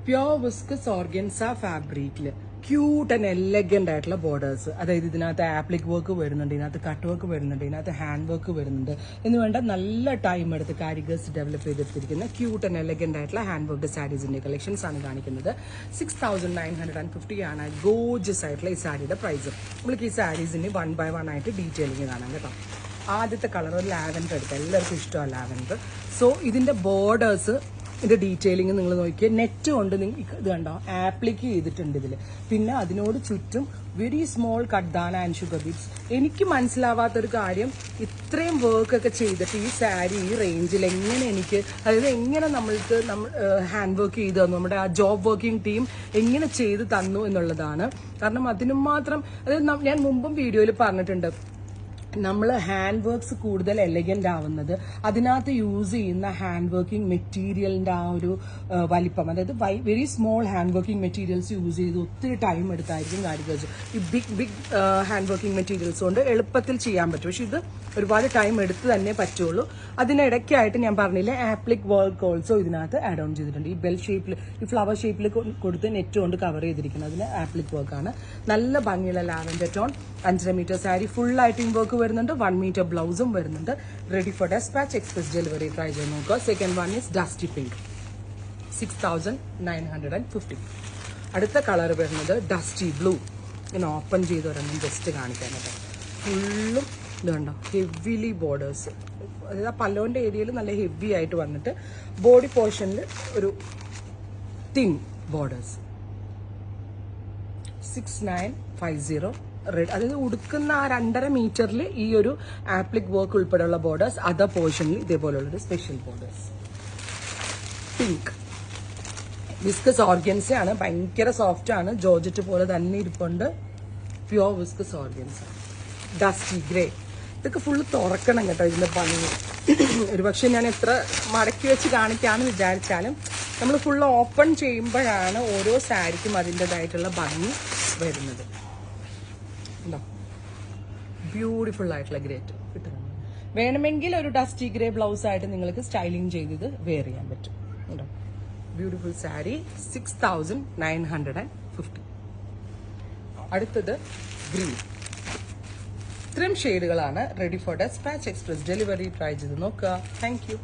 Pure viscose organza ഫാബ്രിക്കില് cute and elegant ആയിട്ടുള്ള borders. അതായത് ഇതിനകത്ത് ആപ്ലിക് വർക്ക് വരുന്നുണ്ട്, ഇതിനകത്ത് കട്ട് വർക്ക് വരുന്നുണ്ട്, ഇതിനകത്ത് ഹാൻഡ് വർക്ക് വരുന്നുണ്ട് എന്ന് വേണ്ട നല്ല ടൈം എടുത്ത് കാരിഗേഴ്സ് ഡെവലപ്പ് ചെയ്തെടുത്തിരിക്കുന്ന ക്യൂട്ട് ആൻഡ് എലഗന്റ് ആയിട്ടുള്ള ഹാൻഡ് വർക്ക് സാരീസിന്റെ കളക്ഷൻസ് ആണ് കാണിക്കുന്നത്. 6950 ആണ് ഗോർജിയസ് ആയിട്ടുള്ള ഈ സാരിയുടെ പ്രൈസ്. നമ്മൾക്ക് ഈ സാരീസിന് 1 by 1 ആയിട്ട് ഡീറ്റെയിലിംഗ് കാണാം കേട്ടോ. ആദ്യത്തെ കളർ ഒരു ലാവൻഡർ എടുക്കുക, എല്ലാവർക്കും ഇഷ്ടമാണ് ലാവൻഡർ. സോ ഇതിന്റെ ബോർഡേഴ്സ്, ഇതിന്റെ ഡീറ്റെയിലിംഗ് നിങ്ങൾ നോക്കിയാൽ നെറ്റ് കൊണ്ട് ഇത് കണ്ടോ ആപ്ലിക്ക് ചെയ്തിട്ടുണ്ട് ഇതിൽ. പിന്നെ അതിനോട് ചുറ്റും very small cutdana and sugar beads. എനിക്ക് മനസ്സിലാവാത്തൊരു കാര്യം, ഇത്രയും വർക്കൊക്കെ ചെയ്തിട്ട് ഈ സാരി ഈ റേഞ്ചിൽ എങ്ങനെ അതായത് എങ്ങനെ നമ്മൾക്ക് ഹാൻഡ് വർക്ക് ചെയ്ത് തന്നു, നമ്മുടെ ആ ജോബ് വർക്കിംഗ് ടീം എങ്ങനെ ചെയ്ത് തന്നു എന്നുള്ളതാണ്. കാരണം അതിനും മാത്രം, അതായത് ഞാൻ മുമ്പും വീഡിയോയിൽ പറഞ്ഞിട്ടുണ്ട്, നമ്മൾ ഹാൻഡ് വർക്ക്സ് കൂടുതൽ എലഗന്റ് ആവുന്നത് അതിനകത്ത് യൂസ് ചെയ്യുന്ന ഹാൻഡ് വർക്കിംഗ് മെറ്റീരിയലിന്റെ ആ ഒരു വലിപ്പം. അതായത് very small hand working materials use ചെയ്ത് ഒത്തിരി ടൈം എടുത്തായിരിക്കും കാരിഗേഴ്സ്. ഈ ബിഗ് ഹാൻഡ് വർക്കിംഗ് മെറ്റീരിയൽസ് കൊണ്ട് എളുപ്പത്തിൽ ചെയ്യാൻ പറ്റും. പക്ഷെ ഇത് ഒരുപാട് ടൈം എടുത്ത് തന്നെ പറ്റുള്ളൂ. അതിനിടയ്ക്കായിട്ട് ഞാൻ പറഞ്ഞില്ലേ, ആപ്ലിക് വർക്ക് ഓൾസോ ഇതിനകത്ത് ആഡ് ഓൺ ചെയ്തിട്ടുണ്ട്. ഈ ബെൽ ഷേപ്പിൽ, ഈ ഫ്ലവർ ഷേപ്പിൽ കൊടുത്ത് നെറ്റ് കൊണ്ട് കവർ ചെയ്തിരിക്കുന്നത് അതിന് ആപ്ലിക് വർക്കാണ്. നല്ല ഭംഗിയുള്ള lavender tone 5.5 metre sari, full lighting work വരുന്നുണ്ട്. 1 മീറ്റർ ബ്ലൗസും വരുന്നുണ്ട്. Ready for dispatch, express delivery. Try ചെയ്ത് നോക്കുക. Second one is dusty pink, 6950. അടുത്ത കളർ വരുന്നത് ഡസ്റ്റി ബ്ലൂ. ഇങ്ങനെ ഓപ്പൺ ചെയ്ത് ഒരെണ്ണം ജസ്റ്റ് കാണിക്കാനായിട്ട്. ഫുള്ളും ഇത് കണ്ടോ, ഹെവിലി ബോർഡേഴ്സ്. അതായത് ആ പല്ലോന്റെ ഏരിയയിൽ നല്ല ഹെവി ആയിട്ട് വന്നിട്ട് ബോഡി പോർഷനിൽ ഒരു തിൻ ബോർഡേഴ്സ്. 6950 റെഡ്. അതായത് ഉടുക്കുന്ന ആ 2.5 മീറ്ററിൽ ഈ ഒരു ആപ്ലിക് വർക്ക് ഉൾപ്പെടെയുള്ള ബോർഡേഴ്സ്, അതർ പോർഷനിൽ ഇതേപോലെയുള്ളൊരു special borders. Pink viscose organza ആണ്, ഭയങ്കര സോഫ്റ്റ് ആണ്, ജോർജറ്റ് പോലെ തന്നെ ഇരിപ്പുണ്ട്. Pure viscose organza. Dusty grey. ഇതൊക്കെ ഫുള്ള് തുറക്കണം കേട്ടോ ഇതിന്റെ ഭംഗി. ഒരുപക്ഷെ ഞാൻ എത്ര മടക്കി വെച്ച് കാണിക്കാന്ന് വിചാരിച്ചാലും നമ്മൾ ഫുള്ള് ഓപ്പൺ ചെയ്യുമ്പോഴാണ് ഓരോ സാരിക്കും അതിൻ്റെതായിട്ടുള്ള ഭംഗി വരുന്നത്. ബ്യൂട്ടിഫുൾ ആയിട്ടുള്ള ഗ്രേറ്റ് കിട്ടുന്നു. വേണമെങ്കിൽ ഒരു ഡസ്റ്റി ഗ്രേ ബ്ലൗസ് ആയിട്ട് നിങ്ങൾക്ക് സ്റ്റൈലിംഗ് ചെയ്ത് വെയർ ചെയ്യാൻ പറ്റും. ബ്യൂട്ടിഫുൾ സാരി, 6950. അടുത്തത് ഗ്രീൻ. ഇത്രയും ഷെയ്ഡുകളാണ്. Ready for dispatch, express delivery. Try ചെയ്ത് നോക്കുക. Thank U.